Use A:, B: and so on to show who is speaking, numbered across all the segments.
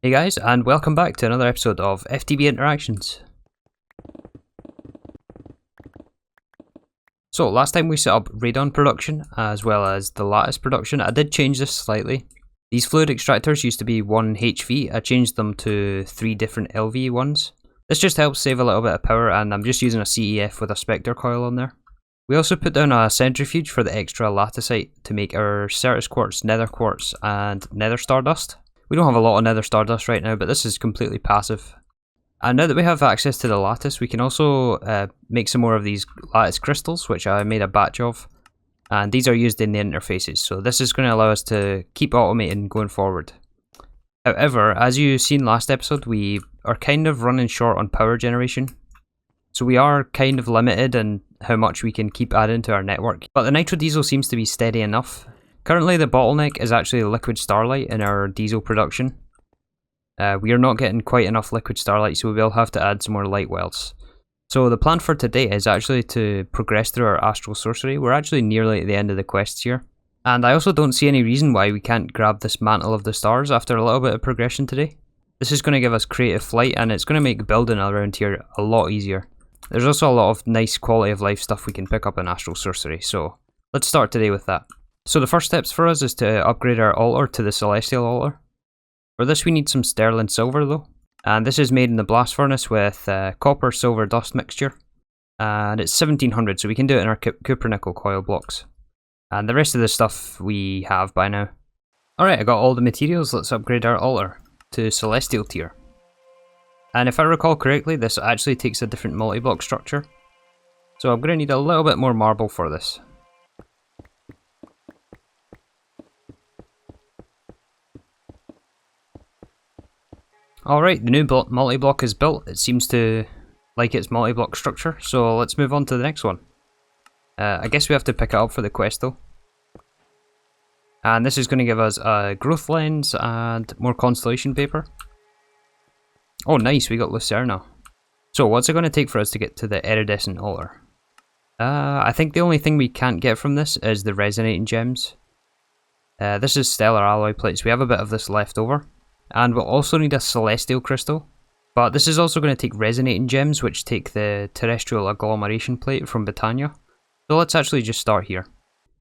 A: Hey guys, and welcome back to another episode of FTB Interactions. So last time we set up radon production as well as the lattice production. I did change this slightly. These fluid extractors used to be 1 HV, I changed them to 3 different LV ones. This just helps save a little bit of power, and I'm just using a CEF with a Spectre coil on there. We also put down a centrifuge for the extra latticite to make our Certus quartz, nether quartz and nether stardust. We don't have a lot of nether stardust right now, but this is completely passive. And now that we have access to the lattice, we can also make some more of these lattice crystals, which I made a batch of. And these are used in the interfaces, so this is going to allow us to keep automating going forward. However, as you've seen last episode, we are kind of running short on power generation. So we are kind of limited in how much we can keep adding to our network. But the nitro diesel seems to be steady enough. Currently the bottleneck is actually liquid starlight in our diesel production. We are not getting quite enough liquid starlight, so we will have to add some more light wells. So the plan for today is actually to progress through our Astral Sorcery. We're actually nearly at the end of the quests here. And I also don't see any reason why we can't grab this Mantle of the Stars after a little bit of progression today. This is going to give us creative flight, and it's going to make building around here a lot easier. There's also a lot of nice quality of life stuff we can pick up in Astral Sorcery, so let's start today with that. So the first steps for us is to upgrade our altar to the Celestial altar. For this we need some sterling silver though, and this is made in the blast furnace with copper silver dust mixture, and it's 1700, so we can do it in our copper nickel coil blocks. And the rest of the stuff we have by now. Alright, I got all the materials. Let's upgrade our altar to Celestial tier. And if I recall correctly, this actually takes a different multi-block structure, so I'm going to need a little bit more marble for this. Alright, the new multi-block is built. It seems to like its multi-block structure, so let's move on to the next one. I guess we have to pick it up for the quest though. And this is going to give us a growth lens and more constellation paper. Oh nice, we got Lucerna. So what's it going to take for us to get to the iridescent altar? I think the only thing we can't get from this is the resonating gems. This is stellar alloy plates. We have a bit of this left over. And we'll also need a celestial crystal. But this is also going to take resonating gems, which take the Terrestrial Agglomeration Plate from Botania. So let's actually just start here.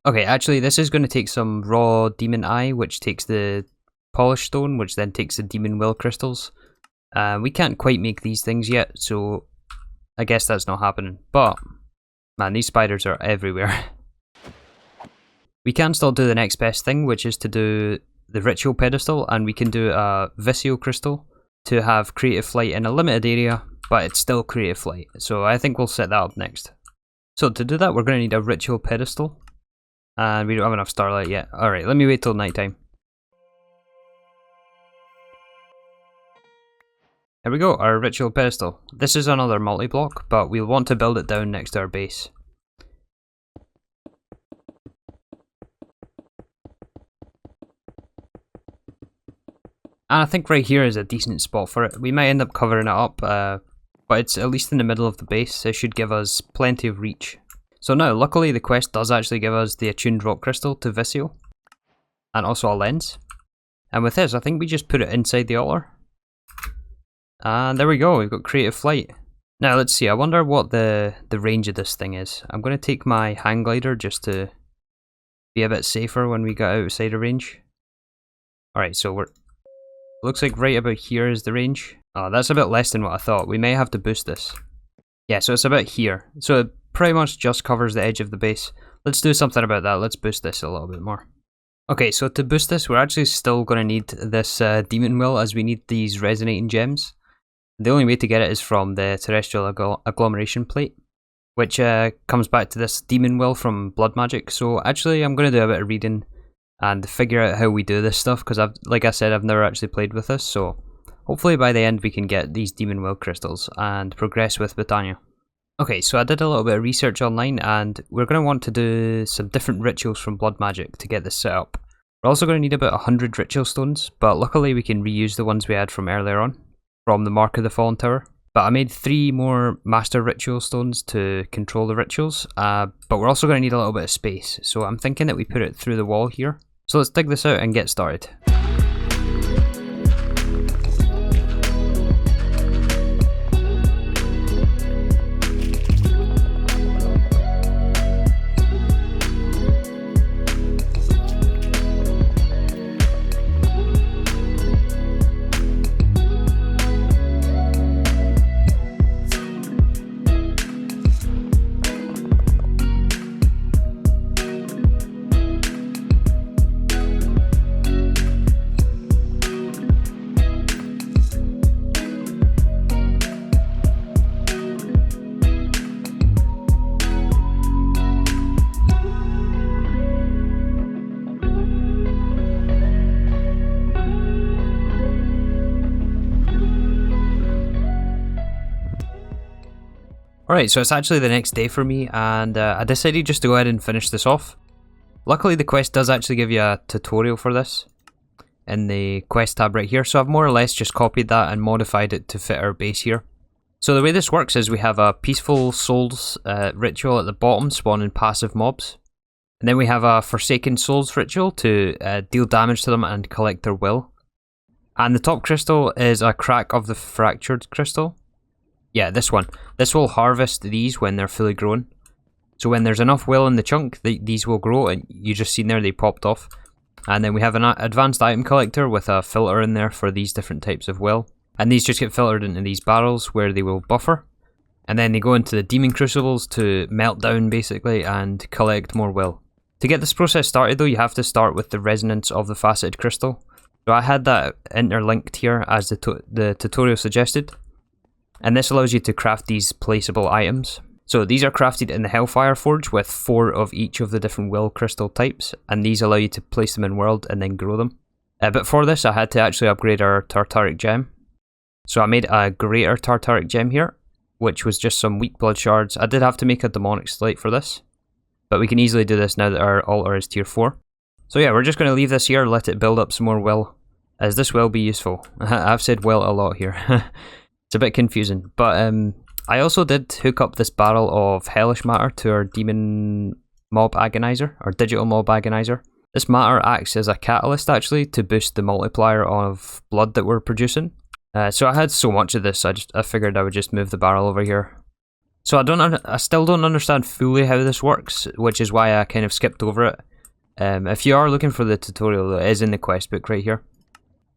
A: Okay, actually this is going to take some raw demon eye, which takes the polished stone, which then takes the demon will crystals. We can't quite make these things yet, so I guess that's not happening. But, man, these spiders are everywhere. We can still do the next best thing, which is to do the ritual pedestal, and we can do a Vicio crystal to have creative flight in a limited area, but it's still creative flight, so I think we'll set that up next. So to do that we're going to need a ritual pedestal, and we don't have enough starlight yet. Alright, let me wait till nighttime. Here we go, our ritual pedestal. This is another multi-block, but we'll want to build it down next to our base. And I think right here is a decent spot for it. We might end up covering it up, but it's at least in the middle of the base. It should give us plenty of reach. So now, luckily the quest does actually give us the attuned rock crystal to Vicio, and also a lens. And with this, I think we just put it inside the altar. And there we go, we've got creative flight. Now let's see, I wonder what the range of this thing is. I'm going to take my hang glider just to be a bit safer when we get outside of range. Alright, so looks like right about here is the range. Oh, that's a bit less than what I thought. We may have to boost this. Yeah, so it's about here. So it pretty much just covers the edge of the base. Let's do something about that. Let's boost this a little bit more. Okay, so to boost this, we're actually still going to need this demon will, as we need these resonating gems. The only way to get it is from the Terrestrial Agglomeration Plate, which comes back to this demon will from blood magic. So actually I'm going to do a bit of reading and figure out how we do this stuff, because like I said, I've never actually played with this, so hopefully by the end we can get these demon will crystals and progress with Botania. Okay, so I did a little bit of research online, and we're going to want to do some different rituals from blood magic to get this set up. We're also going to need about 100 ritual stones, but luckily we can reuse the ones we had from earlier on, from the Mark of the Fallen Tower. But I made 3 more master ritual stones to control the rituals, but we're also going to need a little bit of space, so I'm thinking that we put it through the wall here. So let's dig this out and get started. Alright, so it's actually the next day for me, and I decided just to go ahead and finish this off. Luckily the quest does actually give you a tutorial for this in the quest tab right here, so I've more or less just copied that and modified it to fit our base here. So the way this works is we have a Peaceful Souls ritual at the bottom spawning passive mobs. And then we have a Forsaken Souls ritual to deal damage to them and collect their will. And the top crystal is a Crack of the Fractured crystal. Yeah, this one. This will harvest these when they're fully grown. So when there's enough will in the chunk, these will grow, and you just seen there they popped off. And then we have an advanced item collector with a filter in there for these different types of will. And these just get filtered into these barrels where they will buffer. And then they go into the demon crucibles to melt down basically and collect more will. To get this process started though, you have to start with the resonance of the faceted crystal. So I had that interlinked here as the tutorial suggested. And this allows you to craft these placeable items. So these are crafted in the Hellfire Forge with 4 of each of the different will crystal types, and these allow you to place them in world and then grow them. But for this I had to actually upgrade our Tartaric Gem. So I made a greater Tartaric Gem here, which was just some weak blood shards. I did have to make a demonic slate for this, but we can easily do this now that our altar is tier 4. So yeah, we're just going to leave this here, let it build up some more will, as this will be useful. I've said will a lot here. It's a bit confusing, but I also did hook up this barrel of hellish matter to our demon mob agonizer, or digital mob agonizer. This matter acts as a catalyst actually to boost the multiplier of blood that we're producing. So I had so much of this, I figured I would just move the barrel over here. So I still don't understand fully how this works, which is why I kind of skipped over it. If you are looking for the tutorial, it is in the quest book right here.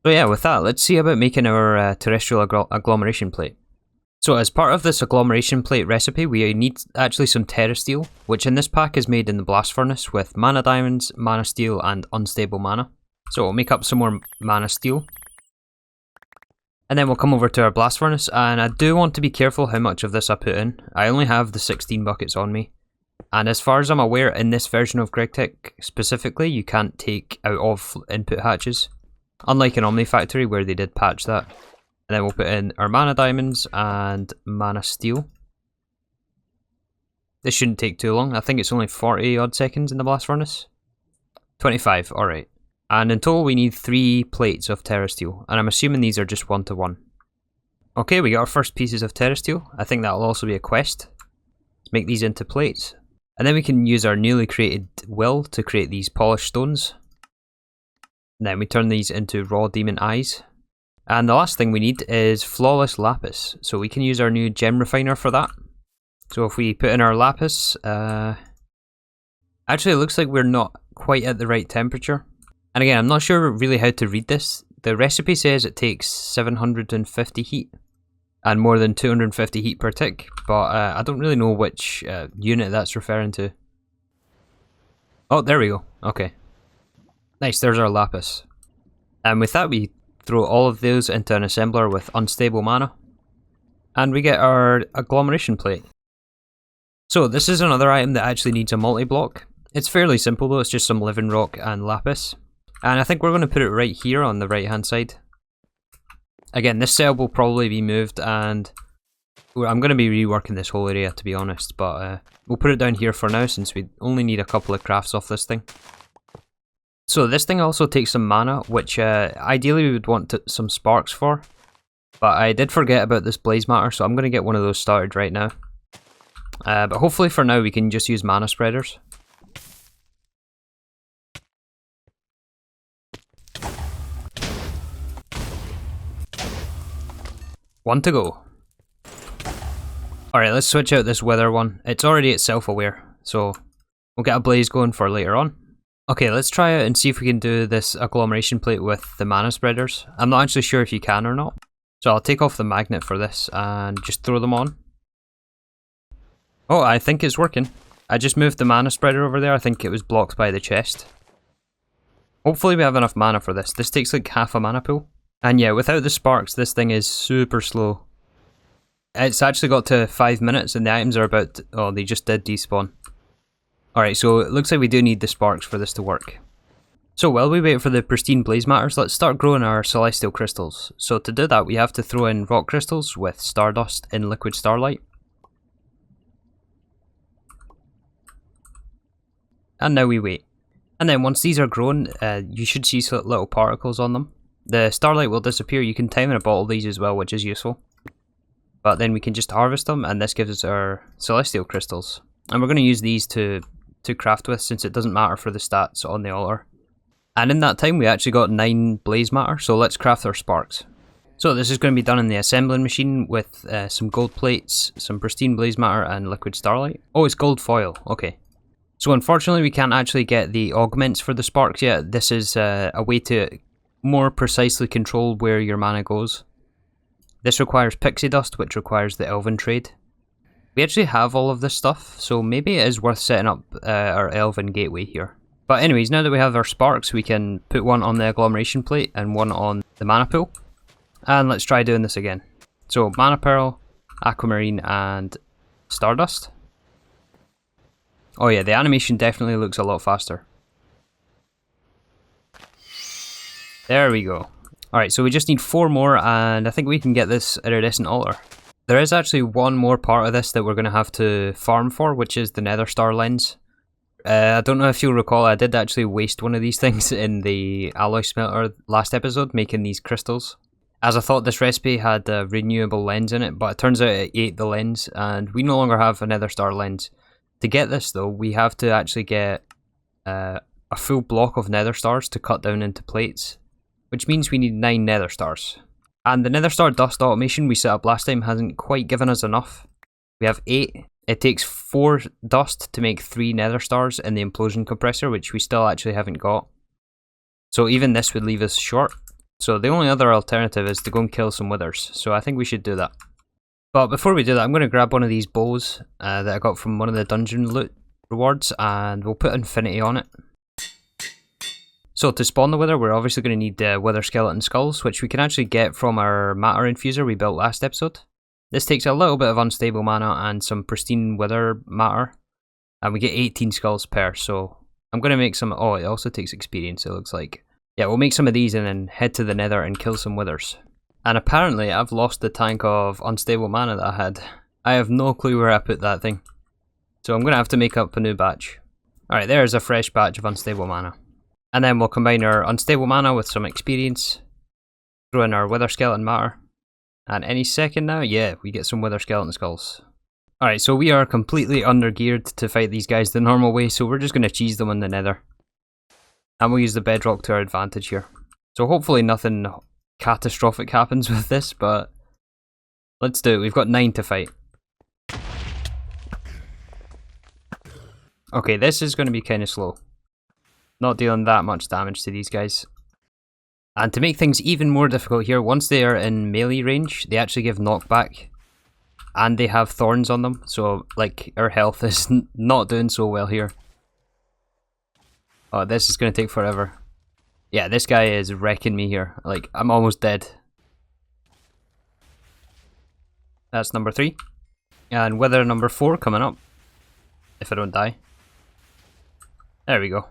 A: So yeah, with that, let's see about making our Terrestrial Agglomeration Plate. So as part of this Agglomeration Plate recipe, we need actually some Terra Steel, which in this pack is made in the Blast Furnace with Mana Diamonds, Mana Steel and Unstable Mana. So we'll make up some more Mana Steel. And then we'll come over to our Blast Furnace, and I do want to be careful how much of this I put in. I only have the 16 buckets on me. And as far as I'm aware, in this version of GregTech specifically, you can't take out of input hatches. Unlike in Omnifactory where they did patch that. And then we'll put in our Mana Diamonds and Mana Steel. This shouldn't take too long. I think it's only 40 odd seconds in the Blast Furnace. 25, alright. And in total we need 3 plates of Terra Steel. And I'm assuming these are just 1-to-1. Okay, we got our first pieces of Terra Steel. I think that'll also be a quest. Let's make these into plates. And then we can use our newly created will to create these polished stones. And then we turn these into raw demon eyes. And the last thing we need is flawless lapis. So we can use our new gem refiner for that. So if we put in our lapis, actually it looks like we're not quite at the right temperature. And again, I'm not sure really how to read this. The recipe says it takes 750 heat and more than 250 heat per tick, but I don't really know which unit that's referring to. Oh, there we go. Okay. Nice, there's our lapis. And with that we throw all of those into an assembler with unstable mana. And we get our agglomeration plate. So this is another item that actually needs a multi-block. It's fairly simple though, it's just some living rock and lapis. And I think we're going to put it right here on the right hand side. Again, this cell will probably be moved, and I'm going to be reworking this whole area to be honest, but we'll put it down here for now since we only need a couple of crafts off this thing. So this thing also takes some mana, which ideally we would want some sparks for. But I did forget about this blaze matter, so I'm going to get one of those started right now. But hopefully for now we can just use mana spreaders. One to go. Alright, let's switch out this wither one. It's already at self-aware, so we'll get a blaze going for later on. Okay, let's try it and see if we can do this agglomeration plate with the mana spreaders. I'm not actually sure if you can or not. So I'll take off the magnet for this and just throw them on. Oh, I think it's working. I just moved the mana spreader over there. I think it was blocked by the chest. Hopefully we have enough mana for this. This takes like half a mana pool. And yeah, without the sparks, this thing is super slow. It's actually got to 5 minutes and the items are about to, oh, they just did despawn. Alright, so it looks like we do need the sparks for this to work. So while we wait for the pristine blaze matters, let's start growing our celestial crystals. So to do that, we have to throw in rock crystals with stardust in liquid starlight. And now we wait. And then once these are grown, you should see little particles on them. The starlight will disappear. You can time and bottle these as well, which is useful. But then we can just harvest them, and this gives us our celestial crystals. And we're going to use these to craft with, since it doesn't matter for the stats on the altar. And in that time we actually got 9 blaze matter, so let's craft our sparks. So this is going to be done in the assembling machine with some gold plates, some pristine blaze matter and liquid starlight. Oh, it's gold foil, okay. So unfortunately we can't actually get the augments for the sparks yet. This is a way to more precisely control where your mana goes. This requires pixie dust, which requires the elven trade. We actually have all of this stuff, so maybe it is worth setting up our elven gateway here. But anyways, now that we have our sparks, we can put one on the agglomeration plate and one on the mana pool. And let's try doing this again. So mana pearl, aquamarine and stardust. Oh yeah, the animation definitely looks a lot faster. There we go. Alright, so we just need 4 more and I think we can get this iridescent altar. There is actually one more part of this that we're going to have to farm for, which is the nether star lens. I don't know if you'll recall, I did actually waste one of these things in the alloy smelter last episode, making these crystals. As I thought this recipe had a renewable lens in it, but it turns out it ate the lens, and we no longer have a nether star lens. To get this though, we have to actually get a full block of nether stars to cut down into plates, which means we need 9 nether stars. And the nether star dust automation we set up last time hasn't quite given us enough. We have 8. It takes 4 dust to make 3 nether stars in the implosion compressor, which we still actually haven't got. So even this would leave us short. So the only other alternative is to go and kill some withers. So I think we should do that. But before we do that, I'm going to grab one of these bows that I got from one of the dungeon loot rewards, and we'll put infinity on it. So to spawn the wither, we're obviously going to need wither skeleton skulls, which we can actually get from our matter infuser we built last episode. This takes a little bit of unstable mana and some pristine wither matter, and we get 18 skulls per, so I'm going to make some. Oh, it also takes experience, it looks like. Yeah, we'll make some of these and then head to the nether and kill some withers. And apparently I've lost the tank of unstable mana that I had. I have no clue where I put that thing, so I'm going to have to make up a new batch. Alright, there's a fresh batch of unstable mana. And then we'll combine our unstable mana with some experience, throw in our wither skeleton matter, and any second now, yeah, we get some wither skeleton skulls. Alright, so we are completely under-geared to fight these guys the normal way, so we're just going to cheese them in the nether. And we'll use the bedrock to our advantage here. So hopefully nothing catastrophic happens with this, but let's do it. We've got 9 to fight. Okay, this is going to be kind of slow. Not dealing that much damage to these guys. And to make things even more difficult here, once they are in melee range, they actually give knockback. And they have thorns on them, so like our health is not doing so well here. Oh, this is going to take forever. Yeah, this guy is wrecking me here. Like, I'm almost dead. That's number 3. And wither number 4 coming up. If I don't die. There we go.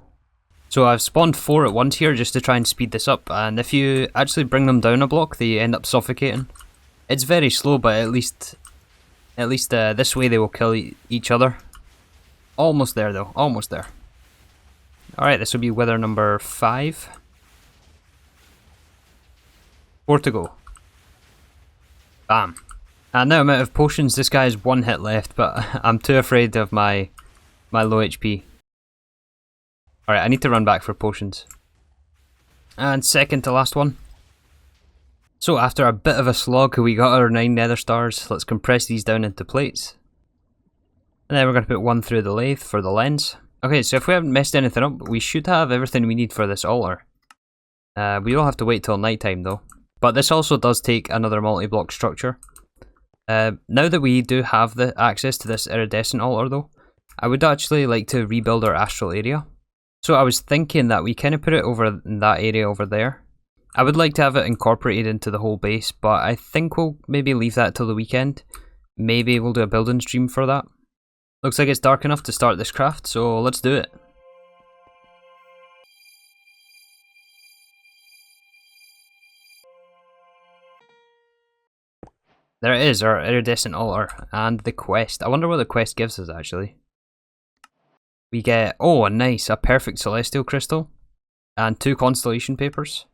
A: So I've spawned 4 at once here just to try and speed this up, and if you actually bring them down a block, they end up suffocating. It's very slow, but at least this way they will kill each other. Almost there though, almost there. Alright, this will be wither number 5. 4 to go. Bam. And now I'm out of potions. This guy has 1 hit left, but I'm too afraid of my low HP. Alright, I need to run back for potions. And second to last one. So after a bit of a slog, we got our 9 nether stars. Let's compress these down into plates. And then we're going to put 1 through the lathe for the lens. Okay, so if we haven't messed anything up, we should have everything we need for this altar. We don't have to wait till nighttime though. But this also does take another multi-block structure. Now that we do have the access to this iridescent altar though, I would actually like to rebuild our astral area. So I was thinking that we kind of put it over in that area over there. I would like to have it incorporated into the whole base, but I think we'll maybe leave that till the weekend. Maybe we'll do a building stream for that. Looks like it's dark enough to start this craft, so let's do it. There it is, our iridescent altar, and the quest. I wonder what the quest gives us actually. We get, oh nice, a perfect celestial crystal and 2 constellation papers.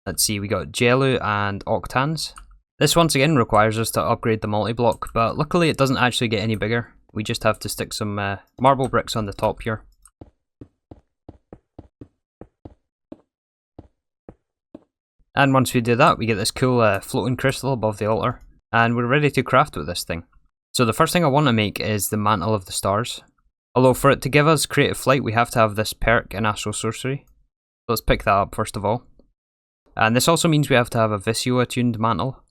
A: Let's see, we got Jello and Octans. This once again requires us to upgrade the multi-block, but luckily it doesn't actually get any bigger. We just have to stick some marble bricks on the top here. And once we do that, we get this cool floating crystal above the altar. And we're ready to craft with this thing. So the first thing I want to make is the Mantle of the Stars. Although for it to give us Creative Flight, we have to have this perk in Astral Sorcery. So let's pick that up first of all. And this also means we have to have a Vicio attuned Mantle,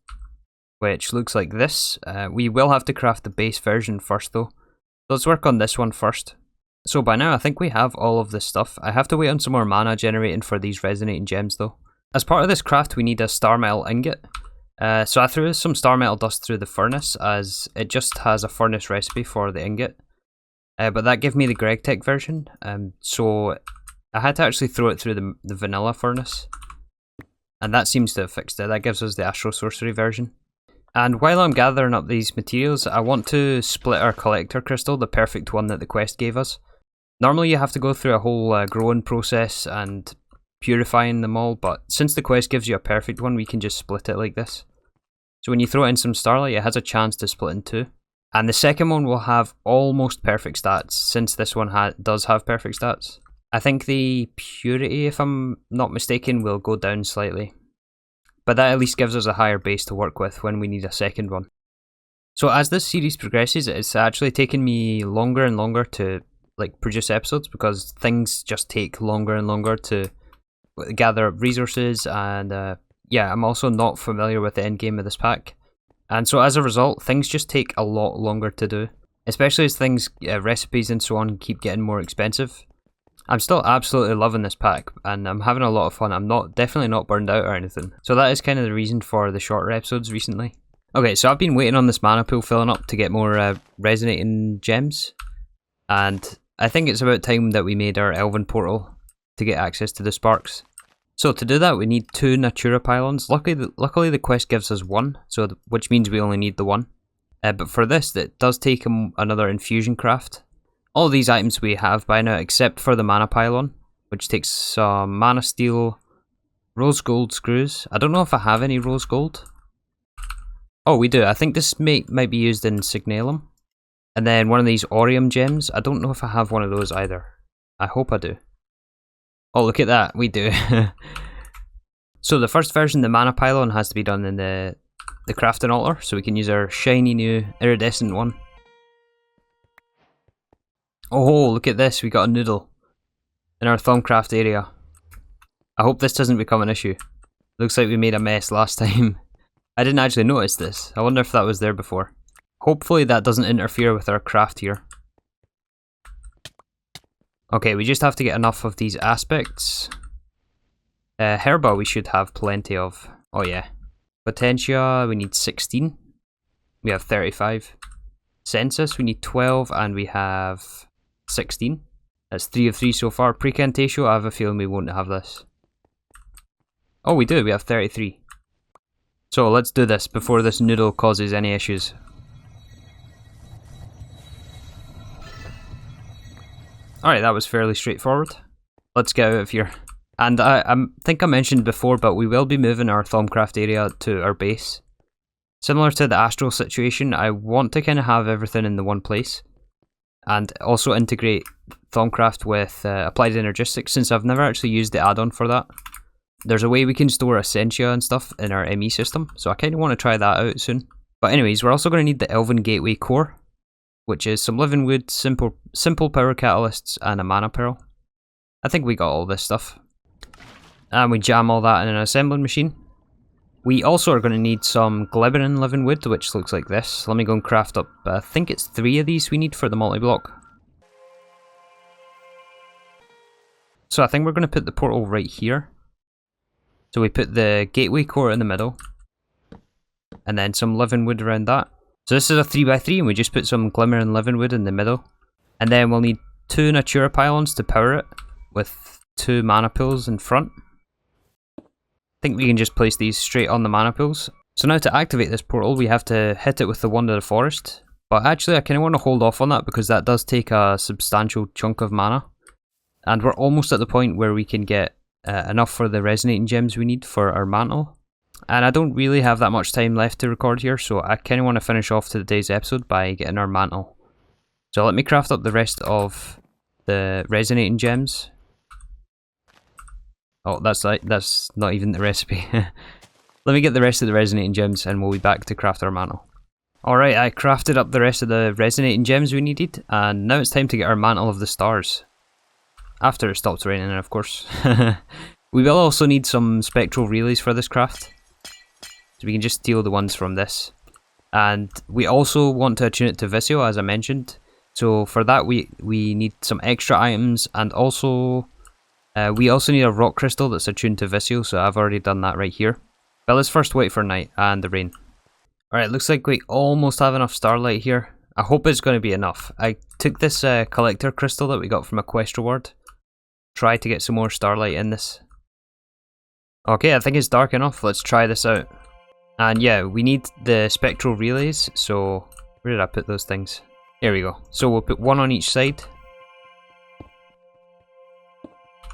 A: which looks like this. We will have to craft the base version first though. So let's work on this one first. So by now I think we have all of this stuff. I have to wait on some more mana generating for these resonating gems though. As part of this craft we need a star metal ingot. So I threw some star metal dust through the furnace as it just has a furnace recipe for the ingot. But that gave me the GregTech version, so I had to actually throw it through the vanilla furnace. And that seems to have fixed it. That gives us the Astral Sorcery version. And while I'm gathering up these materials, I want to split our collector crystal, the perfect one that the quest gave us. Normally you have to go through a whole growing process and purifying them all, but since the quest gives you a perfect one, we can just split it like this. So when you throw in some starlight, it has a chance to split in 2. And the second one will have almost perfect stats, since this one does have perfect stats. I think the purity, if I'm not mistaken, will go down slightly. But that at least gives us a higher base to work with when we need a second one. So as this series progresses, it's actually taken me longer and longer to produce episodes, because things just take longer and longer to gather up resources, and yeah, I'm also not familiar with the end game of this pack. And so as a result, things just take a lot longer to do, especially as things, recipes and so on, keep getting more expensive. I'm still absolutely loving this pack, and I'm having a lot of fun. I'm definitely not burned out or anything. So that is kind of the reason for the shorter episodes recently. Okay, so I've been waiting on this mana pool filling up to get more resonating gems, and I think it's about time that we made our elven portal to get access to the sparks. So to do that, we need 2 Natura pylons. Luckily the quest gives us 1, which means we only need the 1. But for this, it does take another infusion craft. All these items we have by now, except for the mana pylon, which takes some mana steel, rose gold screws. I don't know if I have any rose gold. Oh, we do. I think this might be used in Signalum. And then one of these Aureum gems. I don't know if I have one of those either. I hope I do. Oh, look at that, we do. So the first version, the mana pylon, has to be done in the crafting altar, so we can use our shiny new iridescent one. Oh, look at this, we got a noodle in our Thumbcraft area. I hope this doesn't become an issue. Looks like we made a mess last time. I didn't actually notice this. I wonder if that was there before. Hopefully that doesn't interfere with our craft here. Okay, we just have to get enough of these aspects. Herba we should have plenty of. Oh yeah. Botania, we need 16. We have 35. Census, we need 12, and we have 16. That's 3 of 3 so far. Precantatio, I have a feeling we won't have this. Oh, we do, we have 33. So let's do this before this noodle causes any issues. Alright, that was fairly straightforward. Let's get out of here. And I think I mentioned before, but we will be moving our Thumbcraft area to our base. Similar to the Astral situation, I want to kind of have everything in the one place. And also integrate Thumbcraft with Applied Energistics, since I've never actually used the add-on for that. There's a way we can store Essentia and stuff in our ME system, so I kind of want to try that out soon. But anyways, we're also going to need the Elven Gateway core, which is some living wood, simple power catalysts, and a mana pearl. I think we got all this stuff. And we jam all that in an assembling machine. We also are going to need some glimmering living wood, which looks like this. Let me go and craft up, I think it's 3 of these we need for the multi-block. So I think we're going to put the portal right here. So we put the gateway core in the middle, and then some living wood around that. So this is a 3x3, and we just put some glimmering living wood in the middle. And then we'll need 2 Natura pylons to power it, with 2 mana pools in front. I think we can just place these straight on the mana pools. So now to activate this portal, we have to hit it with the Wand of the Forest, But actually I kind of want to hold off on that because that does take a substantial chunk of mana. And we're almost at the point where we can get enough for the resonating gems we need for our mantle. And I don't really have that much time left to record here, so I kind of want to finish off today's episode by getting our mantle. So let me craft up the rest of the resonating gems. Oh, that's not even the recipe. Let me get the rest of the resonating gems and we'll be back to craft our mantle. Alright, I crafted up the rest of the resonating gems we needed, and now it's time to get our mantle of the stars. After it stops raining, of course. We will also need some spectral relays for this craft. So we can just steal the ones from this. And we also want to attune it to Vicio, as I mentioned. So for that we need some extra items, and also we also need a rock crystal that's attuned to Vicio, so I've already done that right here. But let's first wait for night and the rain. Alright, looks like we almost have enough starlight here. I hope it's going to be enough. I took this collector crystal that we got from a quest reward. Try to get some more starlight in this. Okay, I think it's dark enough. Let's try this out. And yeah, we need the spectral relays, so where did I put those things? There we go. So we'll put one on each side. I'm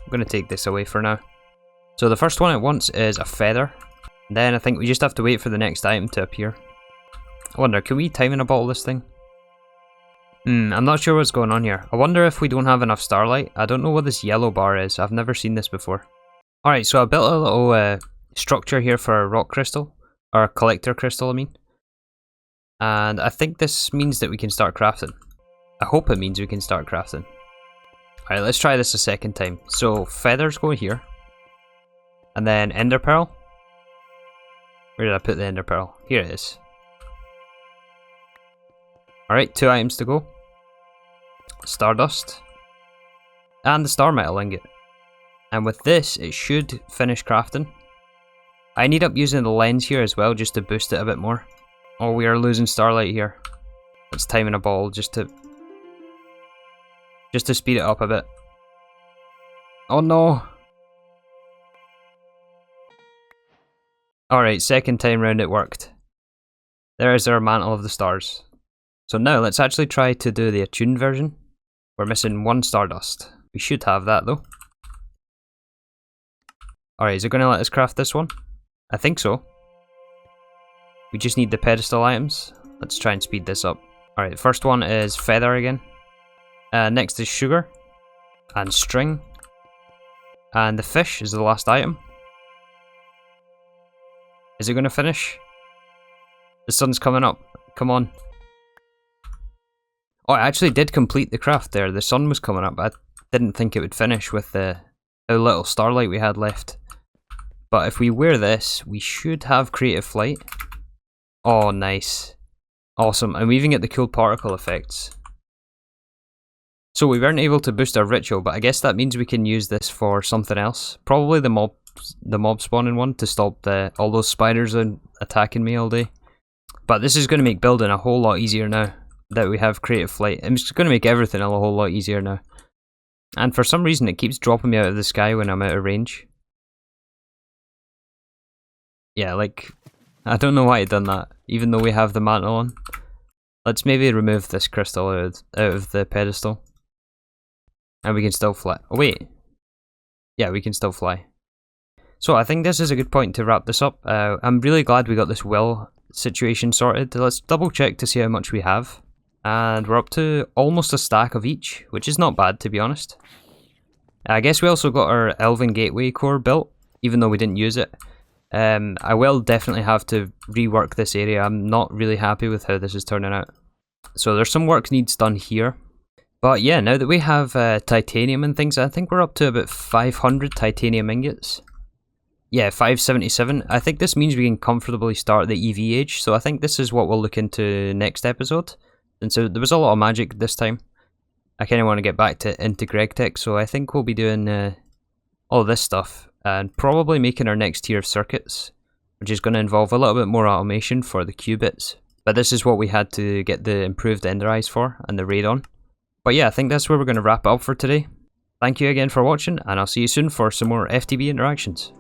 A: going to take this away for now. So the first one it wants is a feather. Then I think we just have to wait for the next item to appear. I wonder, can we time in a bottle this thing? I'm not sure what's going on here. I wonder if we don't have enough starlight. I don't know what this yellow bar is. I've never seen this before. Alright, so I built a little structure here for a rock crystal. Or a collector crystal, I mean. And I think this means that we can start crafting. I hope it means we can start crafting. Alright, let's try this a second time. So, feathers go here. And then ender pearl. Where did I put the ender pearl? Here it is. Alright, 2 items to go. Stardust. And the star metal ingot. And with this, it should finish crafting. I need up using the lens here as well, just to boost it a bit more. Oh, we are losing starlight here. Let's time in a ball just to speed it up a bit. Oh no! Alright, second time round it worked. There is our mantle of the stars. So now let's actually try to do the attuned version. We're missing 1 stardust. We should have that though. Alright, is it going to let us craft this one? I think so. We just need the pedestal items. Let's try and speed this up. Alright, first one is feather again. Next is sugar. And string. And the fish is the last item. Is it going to finish? The sun's coming up. Come on. Oh, I actually did complete the craft there. The sun was coming up. I didn't think it would finish with the little starlight we had left. But if we wear this, we should have creative flight. Oh, nice. Awesome. And we even get the cool particle effects. So we weren't able to boost our ritual, but I guess that means we can use this for something else. Probably the mob spawning one to stop all those spiders attacking me all day. But this is going to make building a whole lot easier now that we have creative flight. It's going to make everything a whole lot easier now. And for some reason it keeps dropping me out of the sky when I'm out of range. Yeah, like, I don't know why it done that, even though we have the mantle on. Let's maybe remove this crystal out of the pedestal. And we can still fly. Oh wait. Yeah, we can still fly. So I think this is a good point to wrap this up. I'm really glad we got this well situation sorted. Let's double check to see how much we have. And we're up to almost a stack of each, which is not bad to be honest. I guess we also got our Elven Gateway core built, even though we didn't use it. I will definitely have to rework this area. I'm not really happy with how this is turning out. So there's some work needs done here. But yeah, now that we have titanium and things, I think we're up to about 500 titanium ingots. Yeah, 577. I think this means we can comfortably start the EV age, so I think this is what we'll look into next episode. And so there was a lot of magic this time. I kind of want to get back into GregTech, so I think we'll be doing all this stuff and probably making our next tier of circuits, which is going to involve a little bit more automation for the qubits. But this is what we had to get the improved Ender Eyes for and the raid on. But yeah, I think that's where we're going to wrap it up for today. Thank you again for watching, and I'll see you soon for some more FTB interactions.